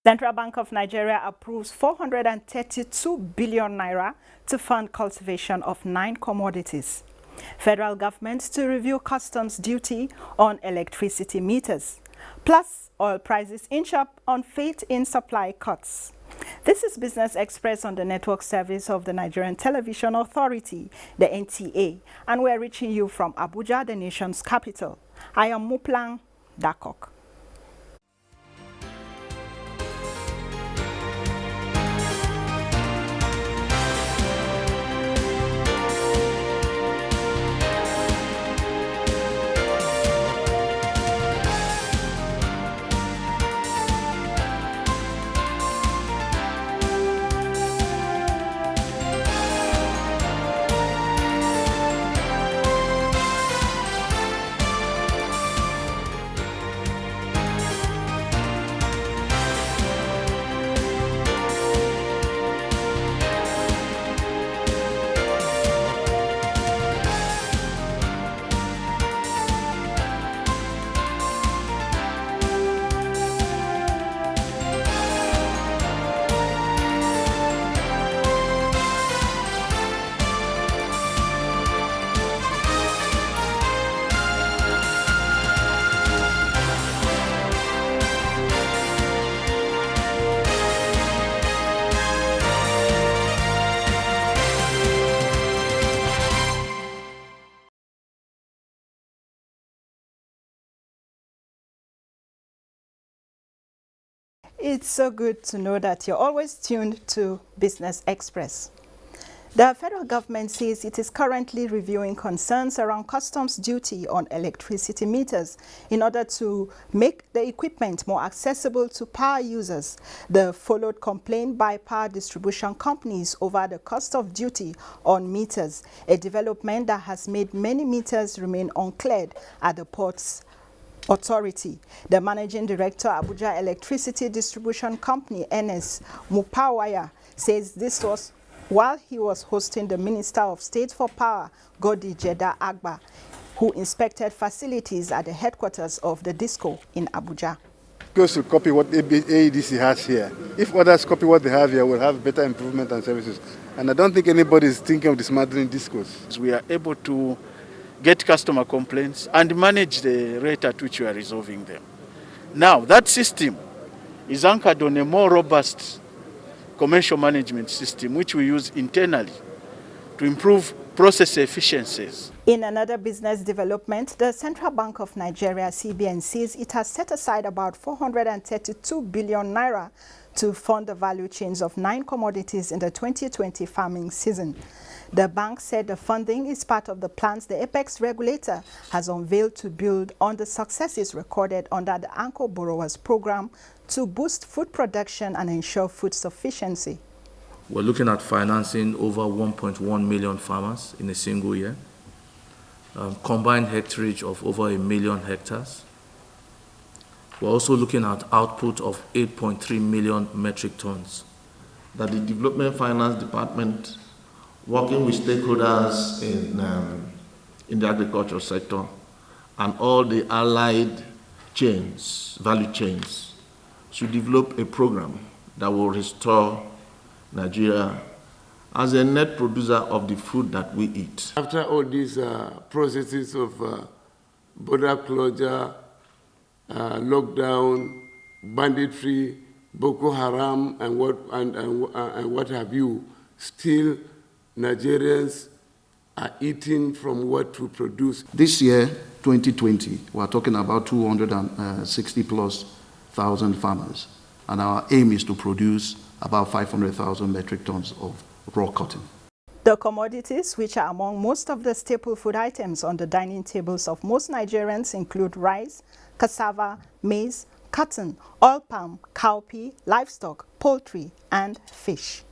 Central Bank of Nigeria approves 432 billion naira to fund cultivation of 9 commodities. Federal government to review customs duty on electricity meters. Plus, oil prices inch up on faith in supply cuts. This is Business Express on the network service of the Nigerian Television Authority, the NTA, and we're reaching you from Abuja, the nation's capital. I am Muplang Dakok. It's so good to know that you're always tuned to Business Express. The federal government says it is currently reviewing concerns around customs duty on electricity meters in order to make the equipment more accessible to power users. The followed complaint by power distribution companies over the cost of duty on meters, a development that has made many meters remain uncleared at the ports authority. The managing director, Abuja Electricity Distribution Company, NS Mupawaya, says this was while he was hosting the Minister of State for Power, Godi Jeddah Agba, who inspected facilities at the headquarters of the DISCO in Abuja. Goes to copy what AEDC has here. If others copy what they have here, we'll have better improvement and services. And I don't think anybody is thinking of dismantling DISCOs. We are able to get customer complaints and manage the rate at which we are resolving them. Now, that system is anchored on a more robust commercial management system, which we use internally to improve process efficiencies. In another business development, the Central Bank of Nigeria, CBN, says it has set aside about 432 billion naira to fund the value chains of 9 commodities in the 2020 farming season. The bank said the funding is part of the plans the Apex regulator has unveiled to build on the successes recorded under the Anchor Borrowers Program to boost food production and ensure food sufficiency. We're looking at financing over 1.1 million farmers in a single year, combined hectareage of over 1 million hectares. We're also looking at output of 8.3 million metric tons. That the Development Finance Department, working with stakeholders in the agricultural sector and all the allied chains, value chains, should develop a program that will restore Nigeria as a net producer of the food that we eat. After all these processes of border closure, lockdown, banditry, Boko Haram, and what have you, still Nigerians are eating from what we produce. This year, 2020, we're talking about 260 plus thousand farmers, and our aim is to produce about 500,000 metric tons of raw cotton. The commodities, which are among most of the staple food items on the dining tables of most Nigerians, include rice, cassava, maize, cotton, oil palm, cowpea, livestock, poultry, and fish.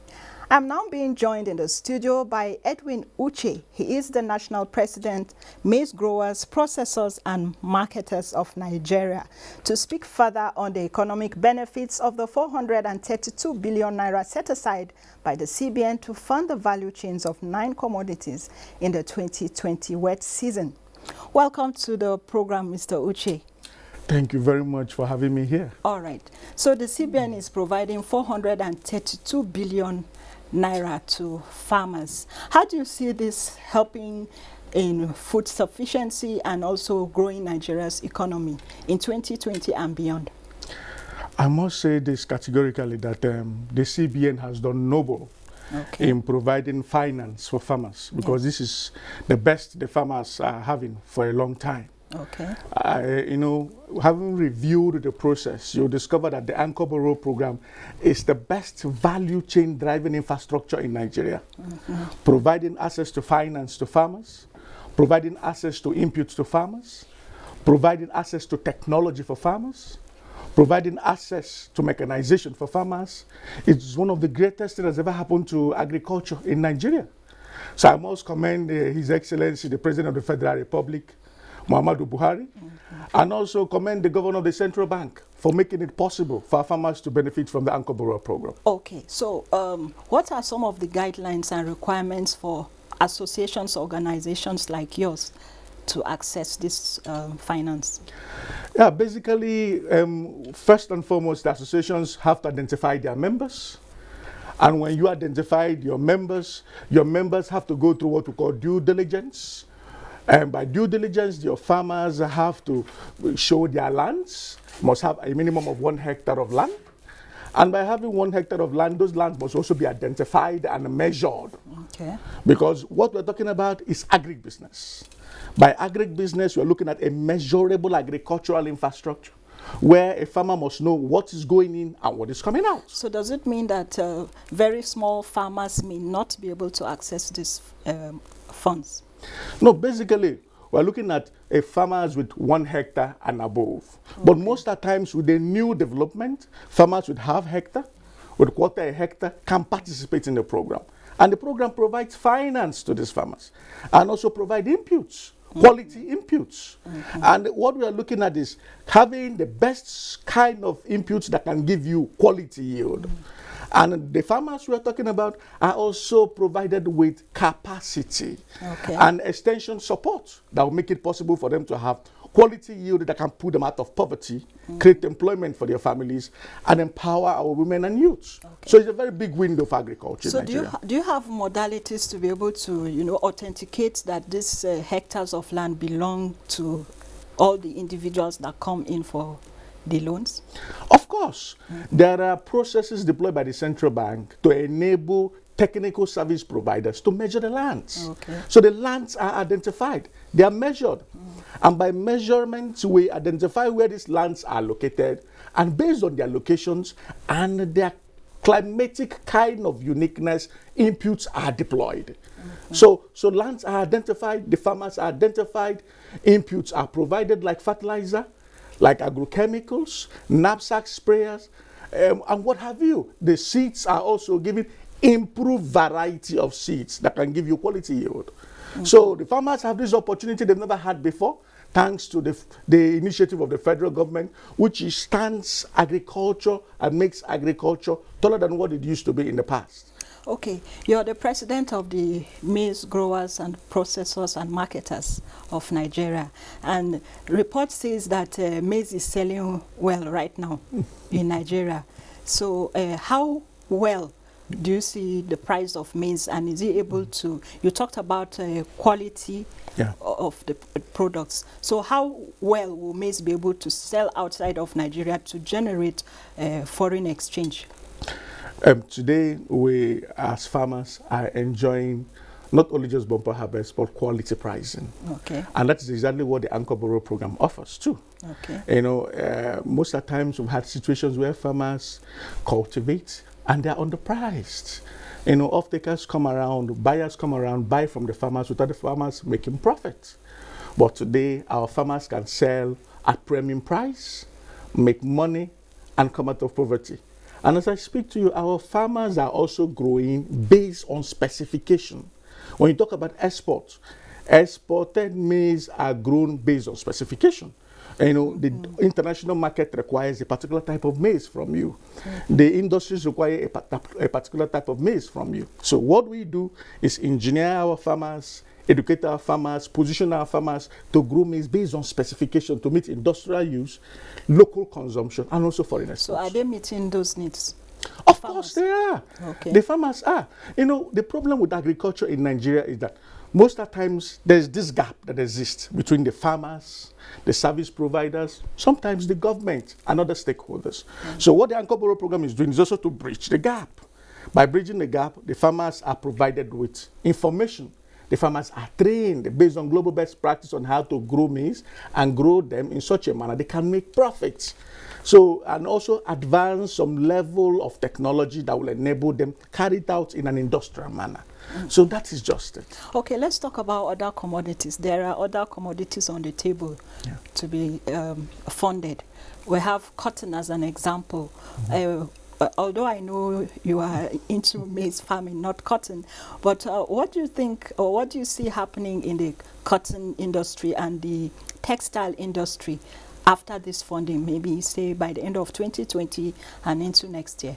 I'm now being joined in the studio by Edwin Uche. He is the National President, Maize Growers, Processors and Marketers of Nigeria, to speak further on the economic benefits of the 432 billion naira set aside by the CBN to fund the value chains of 9 commodities in the 2020 wet season. Welcome to the program, Mr. Uche. Thank you very much for having me here. All right. So the CBN is providing 432 billion naira to farmers. How do you see this helping in food sufficiency and also growing Nigeria's economy in 2020 and beyond? I must say this categorically that the CBN has done noble in providing finance for farmers, because this is the best the farmers are having for a long time. You know, having reviewed the process, you'll discover that the Anchor Borrow program is the best value chain driving infrastructure in Nigeria, providing access to finance to farmers, providing access to inputs to farmers, providing access to technology for farmers, providing access to mechanization for farmers. It's one of the greatest things that's ever happened to agriculture in Nigeria. So I must commend His Excellency, the President of the Federal Republic, Muhammadu Buhari, and also commend the Governor of the Central Bank for making it possible for our farmers to benefit from the Anchor Borrow program. Okay, so what are some of the guidelines and requirements for associations, organizations like yours to access this finance? Yeah, basically, first and foremost, the associations have to identify their members. And when you identify your members have to go through what we call due diligence. And by due diligence, your farmers have to show their lands, must have a minimum of 1 hectare of land. And by having 1 hectare of land, those lands must also be identified and measured. Because what we're talking about is agribusiness. By agribusiness, we're looking at a measurable agricultural infrastructure where a farmer must know what is going in and what is coming out. So does it mean that very small farmers may not be able to access these funds? No, basically, we're looking at farmers with 1 hectare and above. But most of the times with the new development, farmers with half hectare, with 1/4 hectare can participate in the program. And the program provides finance to these farmers and also provide inputs, quality inputs. And what we are looking at is having the best kind of inputs that can give you quality yield. And the farmers we are talking about are also provided with capacity and extension support that will make it possible for them to have quality yield that can put them out of poverty, create employment for their families, and empower our women and youth. So it's a very big window for agriculture in Nigeria. Do you have modalities to be able to, you know, authenticate that these hectares of land belong to all the individuals that come in for the loans? Of course. There are processes deployed by the central bank to enable technical service providers to measure the lands. So the lands are identified, they are measured. And by measurements, we identify where these lands are located, and based on their locations and their climatic kind of uniqueness, inputs are deployed. So lands are identified, the farmers are identified, inputs are provided like fertilizer, like agrochemicals, knapsack sprayers, and what have you. The seeds are also given improved variety of seeds that can give you quality yield. So the farmers have this opportunity they've never had before, thanks to the initiative of the federal government, which stands agriculture and makes agriculture taller than what it used to be in the past. Okay, you're the president of the Maize Growers and Processors and Marketers of Nigeria, and report says that maize is selling well right now in Nigeria. So how well do you see the price of maize, and is it able to, you talked about quality of the products, so how well will maize be able to sell outside of Nigeria to generate foreign exchange? Today, we as farmers are enjoying not only just bumper harvest, but quality pricing. And that's exactly what the Anchor Borrow program offers too. You know, most of the times we've had situations where farmers cultivate and they're underpriced. You know, off-takers come around, buyers come around, buy from the farmers without the farmers making profit. But today, our farmers can sell at premium price, make money, and come out of poverty. And as I speak to you, our farmers are also growing based on specification. When you talk about export, Exported maize are grown based on specification. You know, the international market requires a particular type of maize from you. The industries require a particular type of maize from you. So what we do is engineer our farmers, educate our farmers, position our farmers to grow maize based on specification to meet industrial use, local consumption, and also foreign exports. So are they meeting those needs? Of course they are. Okay. The farmers are. You know, the problem with agriculture in Nigeria is that most of the times there's this gap that exists between the farmers, the service providers, sometimes the government and other stakeholders. So what the Anchor Borrow program is doing is also to bridge the gap. By bridging the gap, the farmers are provided with information. The farmers are trained based on global best practice on how to grow maize and grow them in such a manner they can make profits. So, and also advance some level of technology that will enable them carry it out in an industrial manner. So that is just it. Okay, let's talk about other commodities. There are other commodities on the table to be funded. We have cotton as an example. Although I know you are into maize farming, not cotton, but what do you think, or what do you see happening in the cotton industry and the textile industry after this funding, maybe say by the end of 2020 and into next year?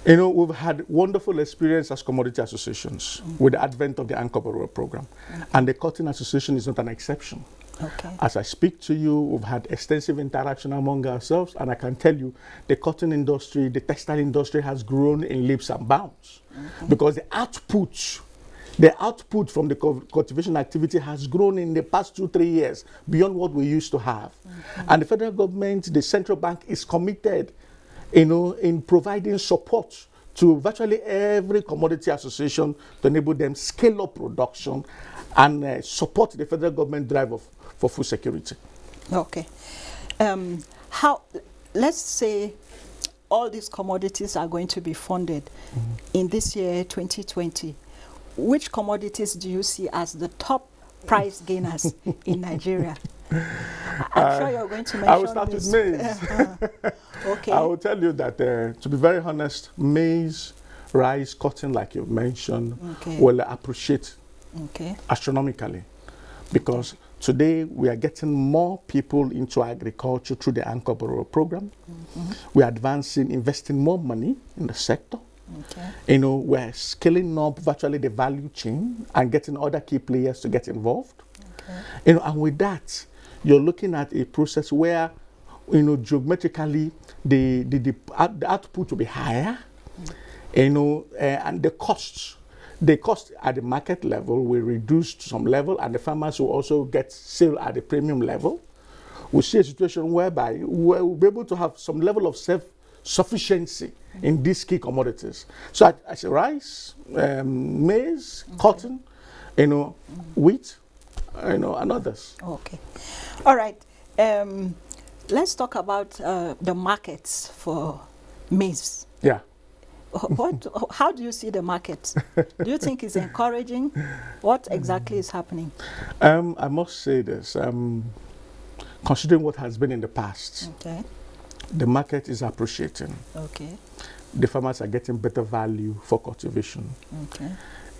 You know, we've had wonderful experience as commodity associations with the advent of the Anchor Borrow program. And the Cotton Association is not an exception. Okay. As I speak to you, we've had extensive interaction among ourselves, and I can tell you the cotton industry, the textile industry has grown in leaps and bounds because the output from the cultivation activity has grown in the past 2-3 years beyond what we used to have. And the federal government, the central bank is committed, you know, in providing support to virtually every commodity association to enable them scale up production and support the federal government drive for food security. Okay. Let's say all these commodities are going to be funded in this year, 2020. Which commodities do you see as the top price gainers in Nigeria? I'm sure you're going to mention I will start with maize. Okay. I will tell you that, to be very honest, maize, rice, cotton, like you mentioned, will appreciate astronomically, because today we are getting more people into agriculture through the Anchor Borrow program. We are advancing, investing more money in the sector. You know, we're scaling up virtually the value chain and getting other key players to get involved. You know, and with that, you're looking at a process where, you know, geometrically the output will be higher, you know, and the cost at the market level will reduce to some level, and the farmers will also get sale at the premium level. We see a situation whereby we'll be able to have some level of self-sufficiency in these key commodities. So I say rice, maize, cotton, you know, wheat, you know, and others. Okay. All right. Let's talk about the markets for maize. Yeah. How do you see the market? Do you think it's encouraging? What exactly is happening? I must say this. Considering what has been in the past, the market is appreciating. Okay. The farmers are getting better value for cultivation. Okay.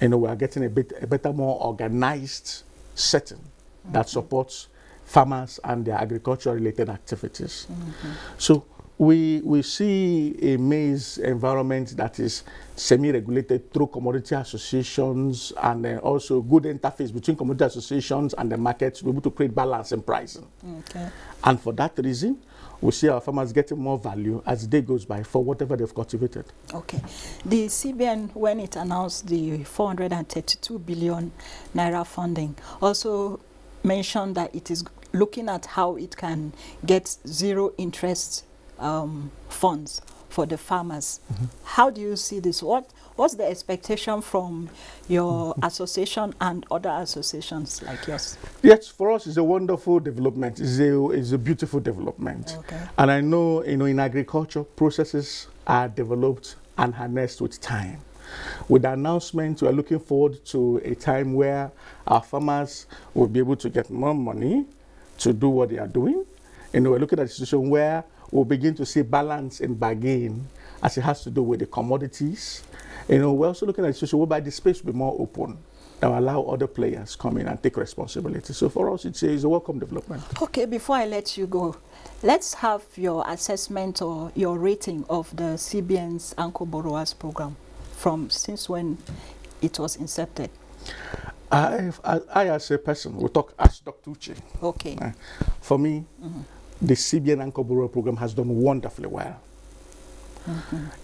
You know, we are getting a better, more organized setting that supports farmers and their agriculture-related activities. So we see a maize environment that is semi-regulated through commodity associations, and also good interface between commodity associations and the market to be able to create balance in pricing. And for that reason, we see our farmers getting more value as the day goes by for whatever they've cultivated. Okay. The CBN, when it announced the 432 billion naira funding, also mentioned that it is looking at how it can get zero interest funds for the farmers. How do you see this? What's the expectation from your association and other associations like yours? Yes, for us it's a wonderful development. It's a beautiful development. And I know, you know, in agriculture, processes are developed and harnessed with time. With the announcement, we are looking forward to a time where our farmers will be able to get more money to do what they are doing. And we're looking at a situation where we'll begin to see balance in bargain as it has to do with the commodities. You know, we're also looking at a situation whereby the space will be more open. that will allow other players come in and take responsibility. So for us, it's a welcome development. Okay, before I let you go, let's have your assessment or your rating of the CBN's Anchor Borrowers Program from since when it was incepted. I as a person, will talk as Dr. Uche. Okay. For me, the CBN Anchor Borrower Program has done wonderfully well.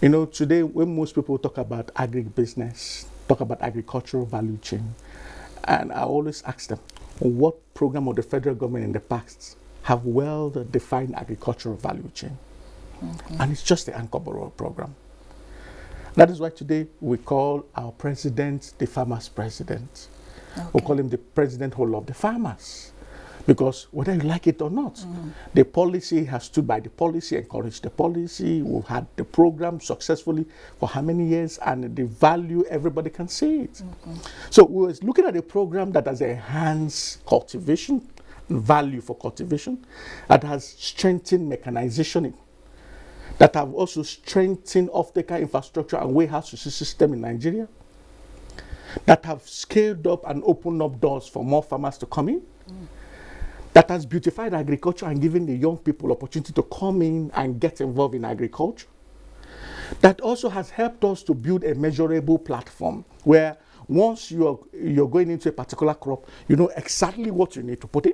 You know, today when most people talk about agribusiness, talk about agricultural value chain, and I always ask them, what program of the federal government in the past have well-defined agricultural value chain? And it's just the Anchor Borrower Program. That is why today we call our president the farmer's president. We call him the president who loves the farmers. Because whether you like it or not, the policy has stood by the policy, encouraged the policy. We've had the program successfully for how many years, and the value, everybody can see it. So we were looking at a program that has enhanced cultivation, value for cultivation, that has strengthened mechanization, that have also strengthened off-taker infrastructure and warehouse system in Nigeria, that have scaled up and opened up doors for more farmers to come in, that has beautified agriculture and given the young people opportunity to come in and get involved in agriculture, that also has helped us to build a measurable platform where once you're going into a particular crop, you know exactly what you need to put in,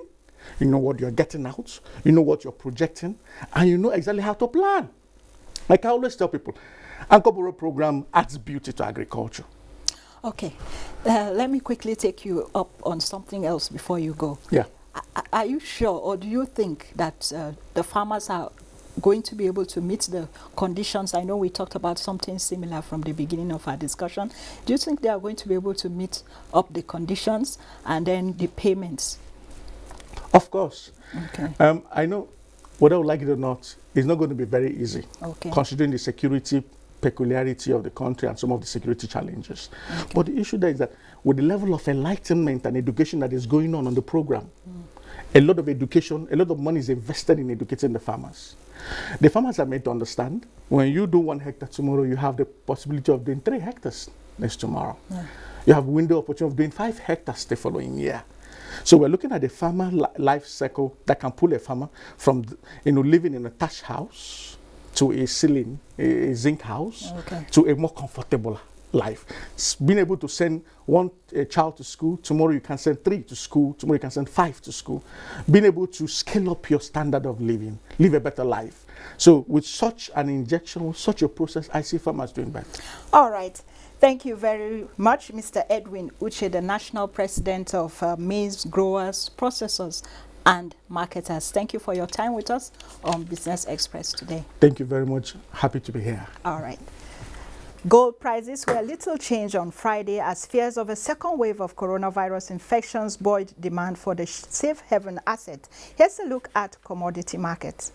you know what you're getting out, you know what you're projecting, and you know exactly how to plan. Like I always tell people, Anchor Borrower Program adds beauty to agriculture. Okay, let me quickly take you up on something else before you go. Yeah. Are you sure, or do you think that the farmers are going to be able to meet the conditions? I know we talked about something similar from the beginning of our discussion. Do you think they are going to be able to meet up the conditions and then the payments? Of course. Okay. I know, whether I would like it or not, it's not going to be very easy, considering the security peculiarity of the country and some of the security challenges. But the issue there is that with the level of enlightenment and education that is going on the program, a lot of education, a lot of money is invested in educating the farmers. The farmers are made to understand when you do 1 hectare tomorrow, you have the possibility of doing 3 hectares next tomorrow. You have window opportunity of doing 5 hectares the following year. So we're looking at the farmer life cycle that can pull a farmer from living in a thatched house to a ceiling, a zinc house, to a more comfortable life. Being able to send a child to school, tomorrow you can send 3 to school, tomorrow you can send 5 to school. Being able to scale up your standard of living, live a better life. So with such an injection, with such a process, I see farmers doing better. All right. Thank you very much, Mr. Edwin Uche, the National President of Maize Growers, Processors and Marketers. Thank you for your time with us on Business Express today. Thank you very much. Happy to be here. All right. Gold prices were little change on Friday as fears of a second wave of coronavirus infections buoyed demand for the safe haven asset. Here's a look at commodity markets.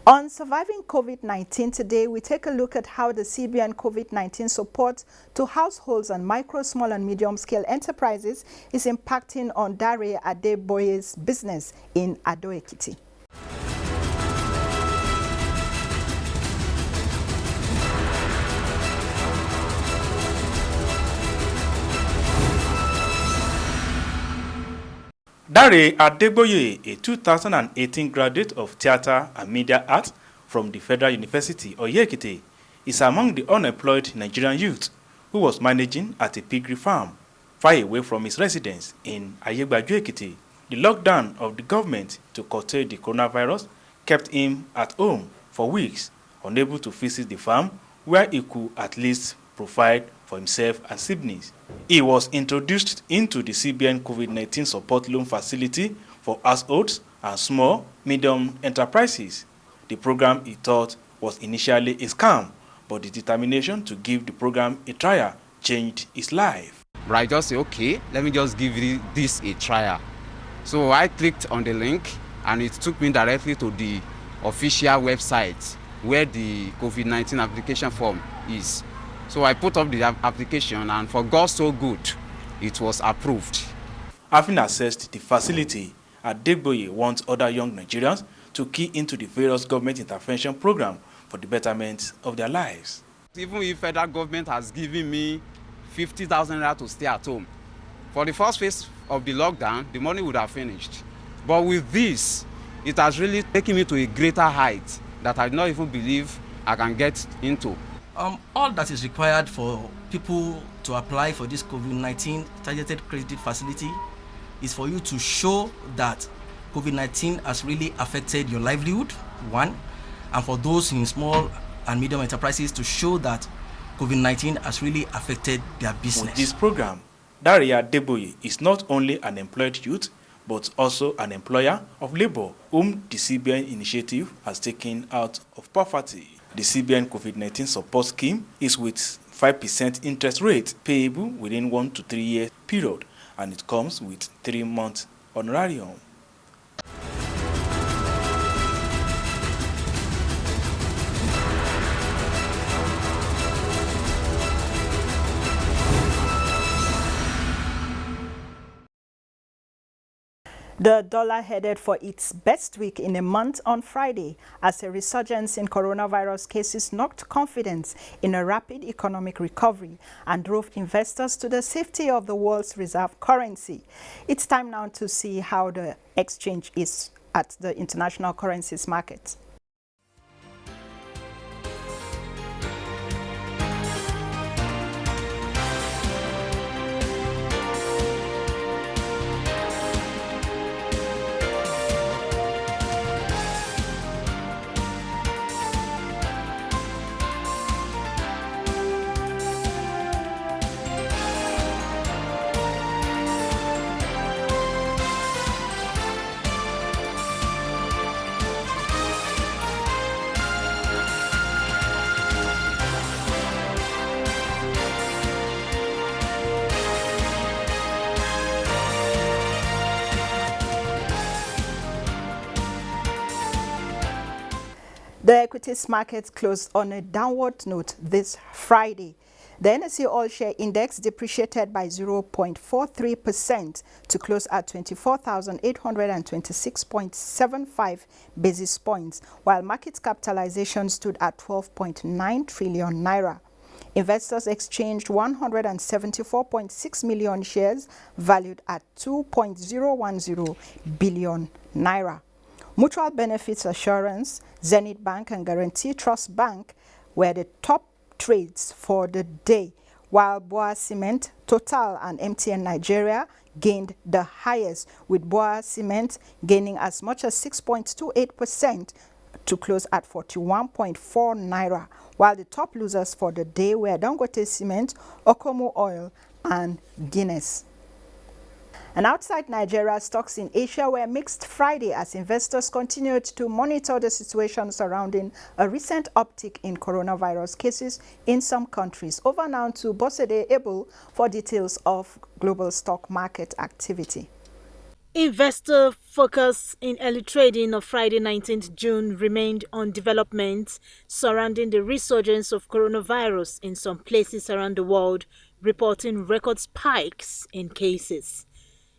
On surviving COVID-19 today, we take a look at how the CBN COVID-19 support to households and micro, small and medium scale enterprises is impacting on Dare Adeboye's business in Ado-Ekiti. Dare Adegboye, a 2018 graduate of Theatre and Media Arts from the Federal University, Oye-Ekiti, is among the unemployed Nigerian youth who was managing at a piggery farm far away from his residence in Ayegbaju, Ekiti. The lockdown of the government to curtail the coronavirus kept him at home for weeks, unable to visit the farm where he could at least provide for himself and siblings. He was introduced into the CBN COVID-19 support loan facility for households and small, medium enterprises. The program he thought was initially a scam, but the determination to give the program a trial changed his life. But I just say, okay, let me just give this a trial. So I clicked on the link and it took me directly to the official website where the COVID-19 application form is. So I put up the application and for God so good, it was approved. Having accessed the facility, Adegboye wants other young Nigerians to key into the various government intervention programs for the betterment of their lives. Even if federal government has given me 50,000 naira to stay at home, for the first phase of the lockdown, the money would have finished. But with this, it has really taken me to a greater height that I do not even believe I can get into. All that is required for people to apply for this COVID-19 targeted credit facility is for you to show that COVID-19 has really affected your livelihood, one, and for those in small and medium enterprises to show that COVID-19 has really affected their business. With this program, Dare Adegboye is not only an employed youth, but also an employer of labor whom the CBN initiative has taken out of poverty. The CBN COVID-19 support scheme is with 5% interest rate payable within 1 to 3 year period, and it comes with 3 months honorarium. The dollar headed for its best week in a month on Friday as a resurgence in coronavirus cases knocked confidence in a rapid economic recovery and drove investors to the safety of the world's reserve currency. It's time now to see how the exchange is at the international currencies market. The equities market closed on a downward note this Friday. The NSE All Share Index depreciated by 0.43% to close at 24,826.75 basis points, while market capitalization stood at 12.9 trillion naira. Investors exchanged 174.6 million shares valued at 2.010 billion naira. Mutual Benefits Assurance, Zenith Bank and Guarantee Trust Bank were the top trades for the day, while Boa Cement, Total and MTN Nigeria gained the highest, with Boa Cement gaining as much as 6.28% to close at 41.4 naira, while the top losers for the day were Dangote Cement, Okomu Oil and Guinness. And outside Nigeria, stocks in Asia were mixed Friday as investors continued to monitor the situation surrounding a recent uptick in coronavirus cases in some countries. Over now to Bosede Able for details of global stock market activity. Investor focus in early trading of Friday 19th June remained on developments surrounding the resurgence of coronavirus in some places around the world, reporting record spikes in cases.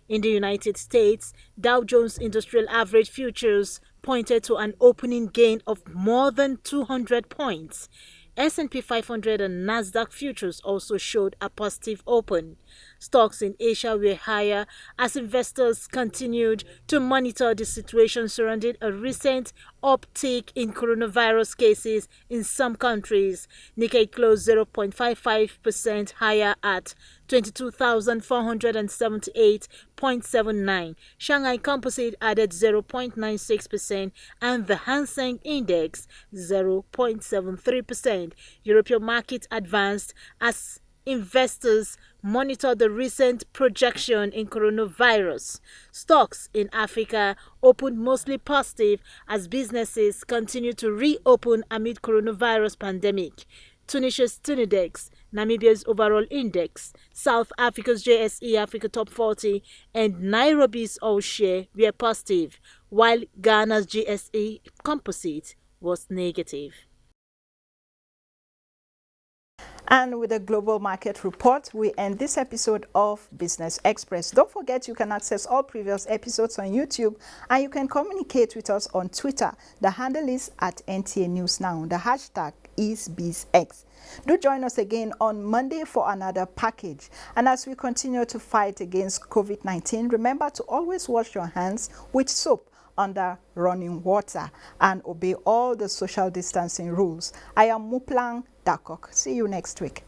In the United States, Dow Jones Industrial Average Futures pointed to an opening gain of more than 200 points. S&P 500 and Nasdaq Futures also showed a positive open. Stocks in Asia were higher as investors continued to monitor the situation surrounding a recent uptick in coronavirus cases in some countries. Nikkei closed 0.55% higher at 22,478.79. Shanghai Composite added 0.96% and the Hang Seng Index 0.73%. European market advanced as investors monitor the recent projection in coronavirus. Stocks in Africa opened mostly positive as businesses continue to reopen amid coronavirus pandemic. Tunisia's Tunidex, Namibia's overall index, South Africa's JSE Africa Top 40 and Nairobi's All Share were positive, while Ghana's GSE Composite was negative. And with the Global Market Report, we end this episode of Business Express. Don't forget you can access all previous episodes on YouTube and you can communicate with us on Twitter. The handle is @NTA News Now. The hashtag is BizX. Do join us again on Monday for another package. And as we continue to fight against COVID-19, remember to always wash your hands with soap under running water and obey all the social distancing rules. I am Muplang Dakok. See you next week.